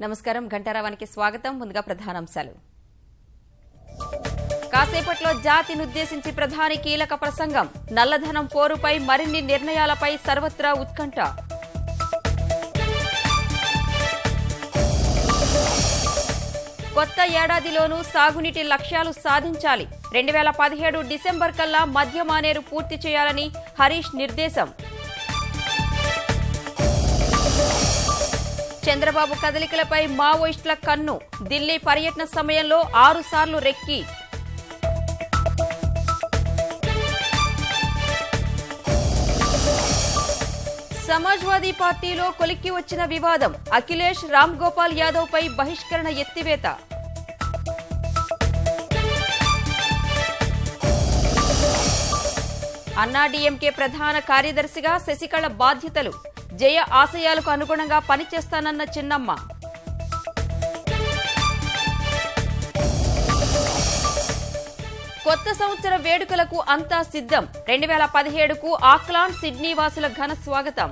నమస్కారం గంటారావానికి స్వాగతం. ముందుగా ప్రధానాంశాలు. కాసేపట్లో జాతినుద్దేశించి ప్రధాని కీలక ప్రసంగం. నల్లధనం పోరుపై మరిన్ని నిర్ణయాలపై సర్వత్రా ఉత్కంఠ. కొత్త ఏడాదిలోనూ సాగునీటి లక్ష్యాలు సాధించాలి. 2017 డిసెంబర్ కల్లా మధ్య మానేరు పూర్తి చేయాలని హరీష్ నిర్దేశం. చంద్రబాబు కదలికలపై మావోయిస్టుల కన్ను. ఢిల్లీ పర్యటన సమయంలో 6 సార్లు రెక్కి. సమాజ్వాదీ పార్టీలో కొలిక్కి వచ్చిన వివాదం. అఖిలేష్ రామ్ గోపాల్ యాదవ్ పై బహిష్కరణ ఎత్తివేత. అన్నాడీఎంకే ప్రధాన కార్యదర్శిగా శశికళ బాధ్యతలు. జయ ఆశయాలకు అనుగుణంగా పనిచేస్తానన్న చిన్నమ్మ. కొత్త సంవత్సర వేడుకలకు అంతా సిద్ధం. 2017కు ఆక్లాండ్, సిడ్నీ వాసుల ఘన స్వాగతం.